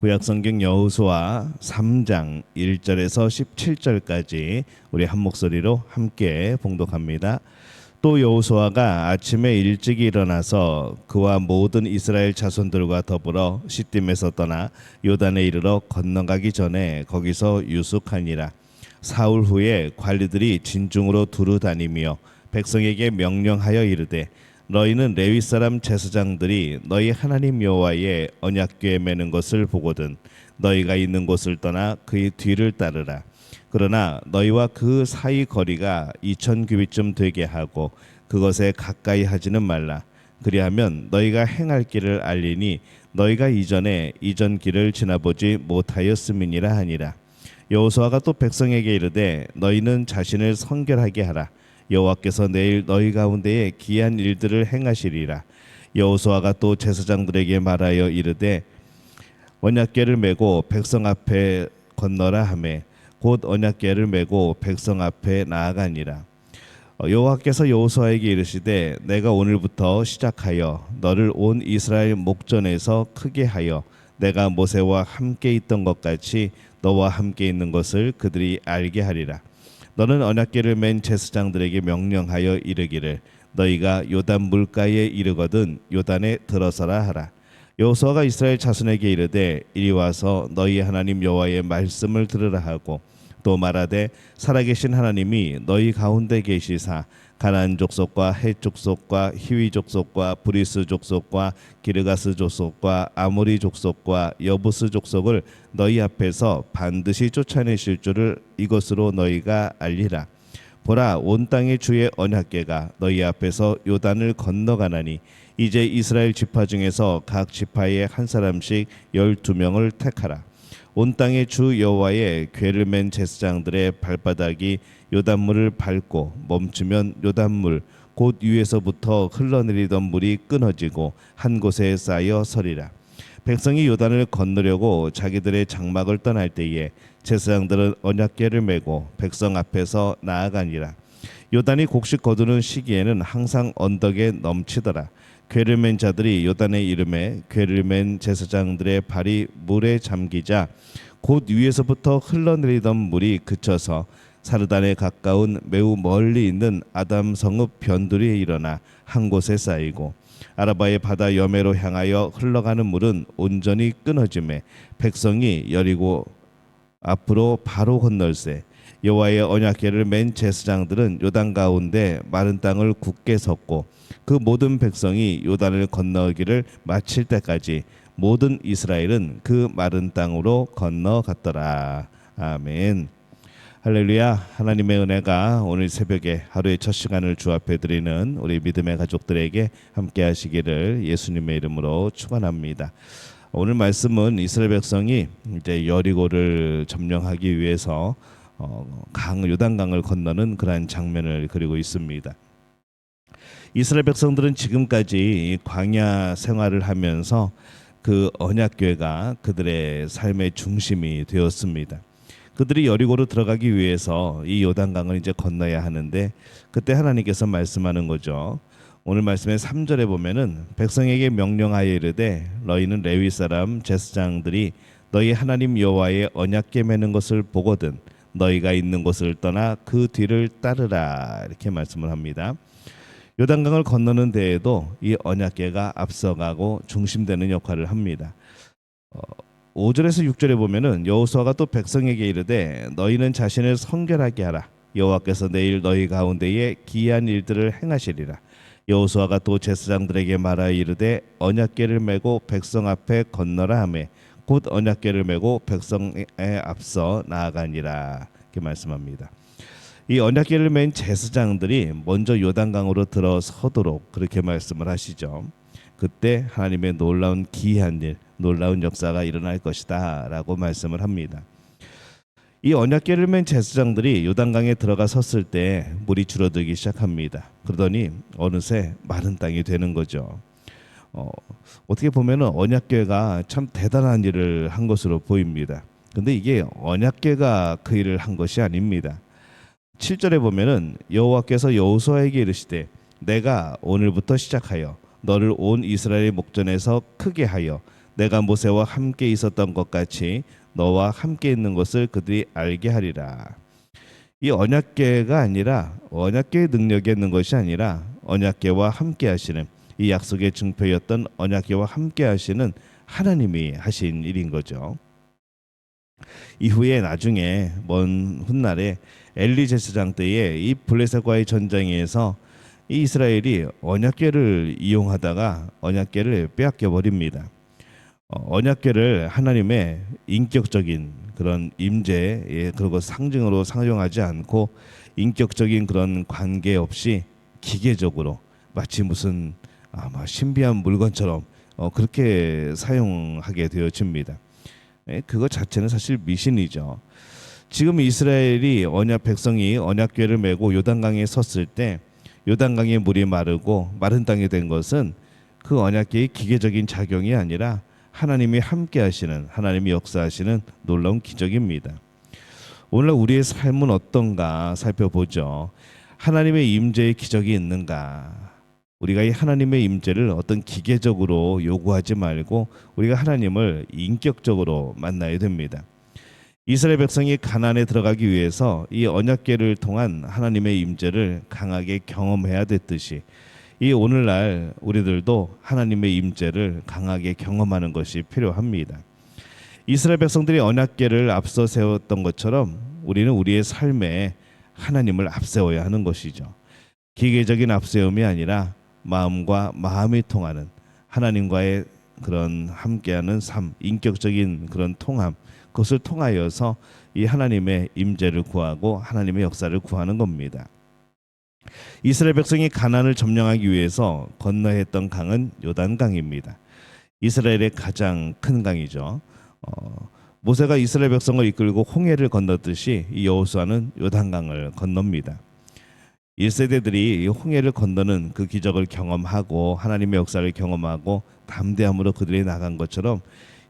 구약성경 여호수아 3장 1절에서 17절까지 우리 한 목소리로 함께 봉독합니다. 또 여호수아가 아침에 일찍 일어나서 그와 모든 이스라엘 자손들과 더불어 시딤에서 떠나 요단에 이르러 건너가기 전에 거기서 유숙하니라. 사흘 후에 관리들이 진중으로 두루 다니며 백성에게 명령하여 이르되 너희는 레위 사람 제사장들이 너희 하나님 여호와의 언약궤에 매는 것을 보거든 너희가 있는 곳을 떠나 그의 뒤를 따르라. 그러나 너희와 그 사이 거리가 2000규빗쯤 되게 하고 그것에 가까이 하지는 말라. 그리하면 너희가 행할 길을 알리니 너희가 이전에 이전 길을 지나보지 못하였음이니라 하니라. 여호수아가 또 백성에게 이르되 너희는 자신을 성결하게 하라. 여호와께서 내일 너희 가운데에 기이한 일들을 행하시리라. 여호수아가 또 제사장들에게 말하여 이르되 언약궤를 메고 백성 앞에 건너라 하매 곧 언약궤를 메고 백성 앞에 나아가니라. 여호와께서 여호수아에게 이르시되 내가 오늘부터 시작하여 너를 온 이스라엘 목전에서 크게 하여 내가 모세와 함께 있던 것 같이 너와 함께 있는 것을 그들이 알게 하리라. 너는 언약궤를 맨 제사장들에게 명령하여 이르기를 너희가 요단 물가에 이르거든 요단에 들어서라 하라. 여호수아가 이스라엘 자손에게 이르되 이리 와서 너희 하나님 여호와의 말씀을 들으라 하고 또 말하되 살아계신 하나님이 너희 가운데 계시사 가나안 족속과 헷 족속과 히위 족속과 브리스 족속과 기르가스 족속과 아모리 족속과 여부스 족속을 너희 앞에서 반드시 쫓아내실 줄을 이것으로 너희가 알리라. 보라, 온 땅의 주의 언약궤가 너희 앞에서 요단을 건너가나니 이제 이스라엘 지파 중에서 각 지파에 한 사람씩 12명을 택하라. 온 땅의 주 여호와의 궤를 맨 제사장들의 발바닥이 요단물을 밟고 멈추면 요단물 곧 위에서부터 흘러내리던 물이 끊어지고 한 곳에 쌓여 서리라. 백성이 요단을 건너려고 자기들의 장막을 떠날 때에 제사장들은 언약궤를 메고 백성 앞에서 나아가니라. 요단이 곡식 거두는 시기에는 항상 언덕에 넘치더라. 궤를 맨 자들이 요단에 이르매 궤를 맨 제사장들의 발이 물에 잠기자 곧 위에서부터 흘러내리던 물이 그쳐서 사르단에 가까운 매우 멀리 있는 아담 성읍 변두리에 일어나 한 곳에 쌓이고 아라바의 바다 여매로 향하여 흘러가는 물은 온전히 끊어지매 백성이 여리고 앞으로 바로 건널세. 여호와의 언약궤를 맨 제사장들은 요단 가운데 마른 땅을 굳게 섰고 그 모든 백성이 요단을 건너기를 마칠 때까지 모든 이스라엘은 그 마른 땅으로 건너갔더라. 아멘. 할렐루야. 하나님의 은혜가 오늘 새벽에 하루의 첫 시간을 주 앞에 드리는 우리 믿음의 가족들에게 함께 하시기를 예수님의 이름으로 축원합니다. 오늘 말씀은 이스라엘 백성이 이제 여리고를 점령하기 위해서 요단강을 건너는 그러한 장면을 그리고 있습니다. 이스라엘 백성들은 지금까지 광야 생활을 하면서 그 언약궤가 그들의 삶의 중심이 되었습니다. 그들이 여리고로 들어가기 위해서 이 요단강을 이제 건너야 하는데 그때 하나님께서 말씀하는 거죠. 오늘 말씀의 3절에 보면은 백성에게 명령하여 이르되 너희는 레위 사람 제사장들이 너희 하나님 여호와의 언약궤 매는 것을 보거든 너희가 있는 곳을 떠나 그 뒤를 따르라. 이렇게 말씀을 합니다. 요단강을 건너는 데에도 이 언약궤가 앞서가고 중심되는 역할을 합니다. 5절에서 6절에 보면은 여호수아가 또 백성에게 이르되 너희는 자신을 성결하게 하라. 여호와께서 내일 너희 가운데에 기이한 일들을 행하시리라. 여호수아가 또 제사장들에게 말하여 이르되 언약궤를 메고 백성 앞에 건너라 하매 곧 언약궤를 메고 백성에 앞서 나아가니라. 이렇게 말씀합니다. 이 언약궤를 맨 제사장들이 먼저 요단강으로 들어서도록 그렇게 말씀을 하시죠. 그때 하나님의 놀라운 기이한 일, 놀라운 역사가 일어날 것이다 라고 말씀을 합니다. 이 언약궤를 맨 제사장들이 요단강에 들어가 섰을 때 물이 줄어들기 시작합니다. 그러더니 어느새 마른 땅이 되는 거죠. 어떻게 보면 언약궤가 참 대단한 일을 한 것으로 보입니다. 근데 이게 언약궤가 그 일을 한 것이 아닙니다. 7절에 보면은 여호와께서 여호수아에게 이르시되 내가 오늘부터 시작하여 너를 온 이스라엘 목전에서 크게 하여 내가 모세와 함께 있었던 것 같이 너와 함께 있는 것을 그들이 알게 하리라. 이 언약궤가 아니라 언약궤의 능력이 있는 것이 아니라 언약궤와 함께 하시는 이 약속의 증표였던 언약궤와 함께 하시는 하나님이 하신 일인 거죠. 이후에 나중에 먼 훗날에 엘리 제사장 때에 이 블레셋과의 전쟁에서 이 이스라엘이 언약궤를 이용하다가 언약궤를 빼앗겨 버립니다. 언약궤를 하나님의 인격적인 그런 임재 그리고 상징으로 사용하지 않고 인격적인 그런 관계 없이 기계적으로 마치 무슨 신비한 물건처럼 그렇게 사용하게 되어집니다. 그것 자체는 사실 미신이죠. 지금 이스라엘이 언약 백성이 언약궤를 메고 요단강에 섰을 때 요단강의 물이 마르고 마른 땅이 된 것은 그 언약궤의 기계적인 작용이 아니라 하나님이 함께 하시는 하나님이 역사하시는 놀라운 기적입니다. 오늘 우리의 삶은 어떤가 살펴보죠. 하나님의 임재의 기적이 있는가? 우리가 이 하나님의 임재를 어떤 기계적으로 요구하지 말고 우리가 하나님을 인격적으로 만나야 됩니다. 이스라엘 백성이 가나안에 들어가기 위해서 이 언약궤를 통한 하나님의 임재를 강하게 경험해야 됐듯이 이 오늘날 우리들도 하나님의 임재를 강하게 경험하는 것이 필요합니다. 이스라엘 백성들이 언약궤를 앞서 세웠던 것처럼 우리는 우리의 삶에 하나님을 앞세워야 하는 것이죠. 기계적인 앞세움이 아니라 마음과 마음이 통하는 하나님과의 그런 함께하는 삶, 인격적인 그런 통함, 그것을 통하여서 이 하나님의 임재를 구하고 하나님의 역사를 구하는 겁니다. 이스라엘 백성이 가나안을 점령하기 위해서 건너야 했던 강은 요단강입니다. 이스라엘의 가장 큰 강이죠. 모세가 이스라엘 백성을 이끌고 홍해를 건넜듯이 이 여호수아는 요단강을 건넙니다. 1세대들이 홍해를 건너는 그 기적을 경험하고 하나님의 역사를 경험하고 담대함으로 그들이 나간 것처럼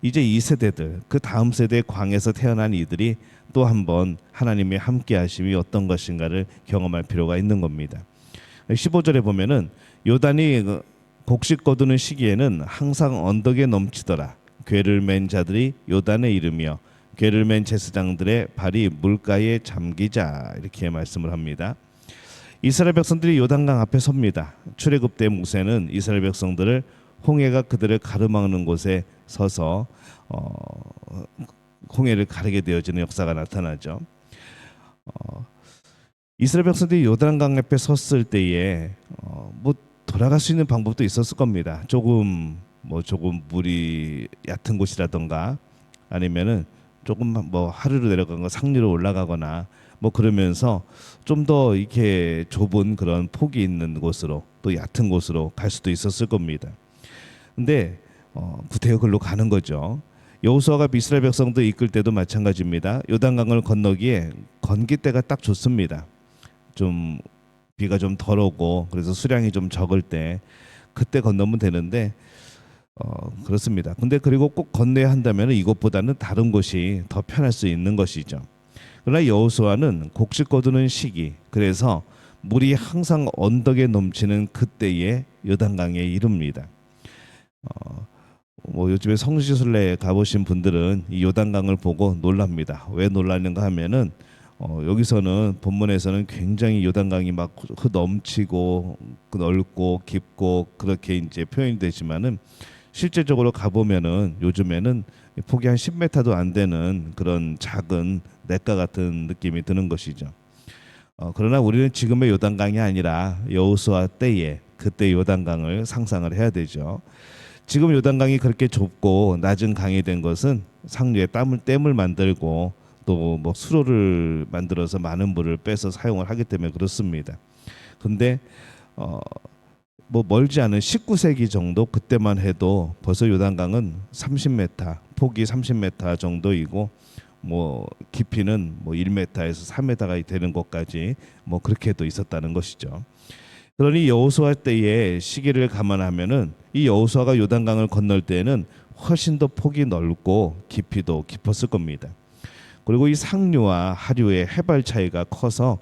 이제 2세대들 그 다음 세대의 광에서 태어난 이들이 또 한번 하나님의 함께 하심이 어떤 것인가를 경험할 필요가 있는 겁니다. 15절에 보면은 요단이 곡식 거두는 시기에는 항상 언덕에 넘치더라. 궤를 맨 자들이 요단에 이르며 궤를 맨 제사장들의 발이 물가에 잠기자 이렇게 말씀을 합니다. 이스라엘 백성들이 요단강 앞에 섭니다. 출애굽 때 모세는 이스라엘 백성들을 홍해가 그들을 가로막는 곳에 서서 홍해를 가르게 되어지는 역사가 나타나죠. 이스라엘 백성들이 요단강 앞에 섰을 때에 뭐 돌아갈 수 있는 방법도 있었을 겁니다. 조금 물이 얕은 곳이라던가 아니면은 조금 하루로 내려간 거 상류로 올라가거나 그러면서 좀 더 이렇게 좁은 그런 폭이 있는 곳으로 또 얕은 곳으로 갈 수도 있었을 겁니다. 근데 구태여 글로 가는 거죠. 여호수아가 이스라엘 백성들 이끌 때도 마찬가지입니다. 요단강을 건너기에 건기때가 딱 좋습니다. 좀 비가 좀 덜 오고 그래서 수량이 좀 적을 때 그때 건너면 되는데 그렇습니다. 근데 그리고 꼭 건너야 한다면 이곳보다는 다른 곳이 더 편할 수 있는 것이죠. 그러나 여호수아는 곡식 거두는 시기, 그래서 물이 항상 언덕에 넘치는 그때에 요단강에 이릅니다. 요즘에 성지순례 가보신 분들은 이 요단강을 보고 놀랍니다. 왜 놀라는가 하면은 여기서는 본문에서는 굉장히 요단강이 막 넘치고 넓고 깊고 그렇게 이제 표현이 되지만은 실제적으로 가보면은 요즘에는 폭이 한 10m도 안 되는 그런 작은 냇가 같은 느낌이 드는 것이죠. 그러나 우리는 지금의 요단강이 아니라 여호수아 때에 그때 요단강을 상상을 해야 되죠. 지금 요단강이 그렇게 좁고 낮은 강이 된 것은 상류에 댐을 만들고 또 수로를 만들어서 많은 물을 빼서 사용을 하기 때문에 그렇습니다. 근데 멀지 않은 19세기 정도 그때만 해도 벌써 요단강은 30m, 폭이 30m 정도이고 깊이는 1m에서 3m가 되는 것까지 그렇게도 있었다는 것이죠. 그러니 여호수아 때의 시기를 감안하면은 이 여호수아가 요단강을 건널 때에는 훨씬 더 폭이 넓고 깊이도 깊었을 겁니다. 그리고 이 상류와 하류의 해발 차이가 커서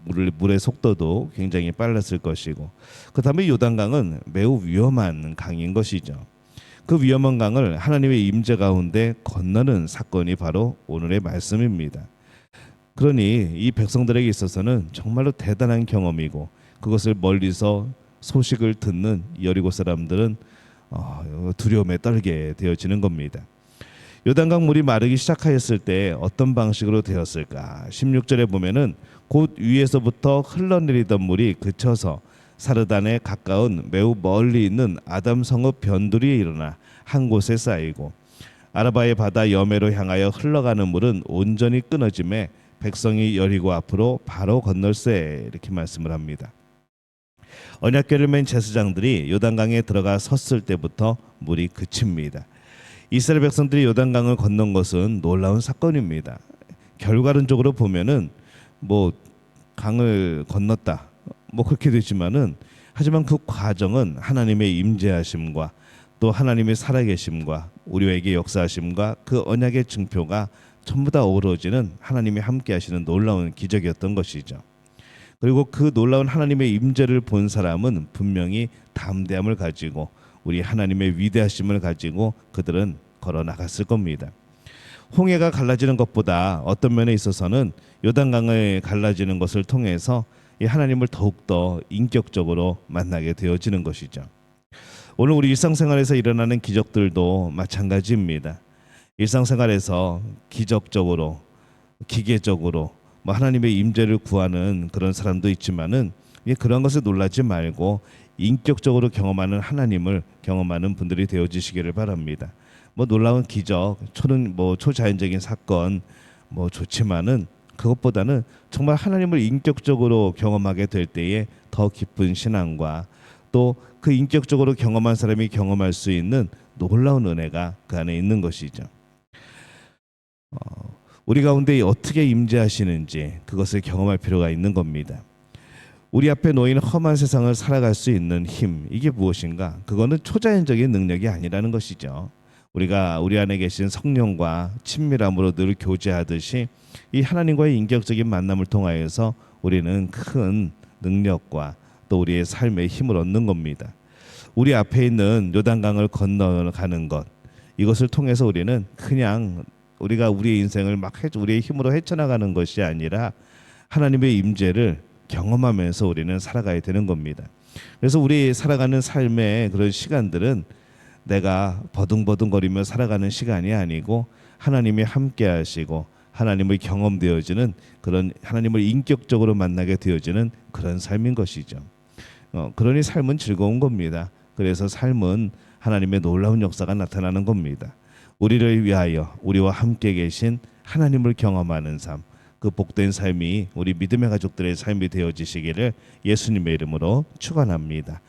물의 속도도 굉장히 빨랐을 것이고, 그 다음에 요단강은 매우 위험한 강인 것이죠. 그 위험한 강을 하나님의 임재 가운데 건너는 사건이 바로 오늘의 말씀입니다. 그러니 이 백성들에게 있어서는 정말로 대단한 경험이고, 그것을 멀리서 소식을 듣는 여리고 사람들은 두려움에 떨게 되어지는 겁니다. 요단강 물이 마르기 시작하였을 때 어떤 방식으로 되었을까? 16절에 보면은 곧 위에서부터 흘러내리던 물이 그쳐서 사르단에 가까운 매우 멀리 있는 아담 성읍 변두리에 일어나 한 곳에 쌓이고, 아라바의 바다 여매로 향하여 흘러가는 물은 온전히 끊어짐에 백성이 여리고 앞으로 바로 건널세, 이렇게 말씀을 합니다. 언약궤를 맨 제사장들이 요단강에 들어가 섰을 때부터 물이 그칩니다. 이스라엘 백성들이 요단강을 건넌 것은 놀라운 사건입니다. 결과론적으로 보면은 뭐 강을 건넜다, 뭐 그렇게 되지만은, 하지만 그 과정은 하나님의 임재하심과 또 하나님의 살아계심과 우리에게 역사하심과 그 언약의 증표가 전부 다 어우러지는 하나님이 함께하시는 놀라운 기적이었던 것이죠. 그리고 그 놀라운 하나님의 임재를 본 사람은 분명히 담대함을 가지고 우리 하나님의 위대하심을 가지고 그들은 걸어 나갔을 겁니다. 홍해가 갈라지는 것보다 어떤 면에 있어서는 요단강을 갈라지는 것을 통해서 이 하나님을 더욱더 인격적으로 만나게 되어지는 것이죠. 오늘 우리 일상생활에서 일어나는 기적들도 마찬가지입니다. 일상생활에서 기적적으로, 기계적으로 하나님의 임재를 구하는 그런 사람도 있지만은, 그런 것에 놀라지 말고 인격적으로 경험하는 하나님을 경험하는 분들이 되어지시기를 바랍니다. 놀라운 기적, 초자연적인 사건 좋지만은, 그것보다는 정말 하나님을 인격적으로 경험하게 될 때에 더 깊은 신앙과 또 그 인격적으로 경험한 사람이 경험할 수 있는 놀라운 은혜가 그 안에 있는 것이죠. 우리 가운데 어떻게 임재하시는지 그것을 경험할 필요가 있는 겁니다. 우리 앞에 놓인 험한 세상을 살아갈 수 있는 힘, 이게 무엇인가? 그거는 초자연적인 능력이 아니라는 것이죠. 우리가 우리 안에 계신 성령과 친밀함으로 늘 교제하듯이 이 하나님과의 인격적인 만남을 통하여서 우리는 큰 능력과 또 우리의 삶의 힘을 얻는 겁니다. 우리 앞에 있는 요단강을 건너가는 것, 이것을 통해서 우리는 그냥 우리가 우리의 인생을 우리의 힘으로 헤쳐나가는 것이 아니라 하나님의 임재를 경험하면서 우리는 살아가야 되는 겁니다. 그래서 우리 살아가는 삶의 그런 시간들은 내가 버둥버둥거리며 살아가는 시간이 아니고, 하나님이 함께 하시고 하나님을 경험되어지는, 그런 하나님을 인격적으로 만나게 되어지는 그런 삶인 것이죠. 그러니 삶은 즐거운 겁니다. 그래서 삶은 하나님의 놀라운 역사가 나타나는 겁니다. 우리를 위하여 우리와 함께 계신 하나님을 경험하는 삶, 그 복된 삶이 우리 믿음의 가족들의 삶이 되어지시기를 예수님의 이름으로 축원합니다.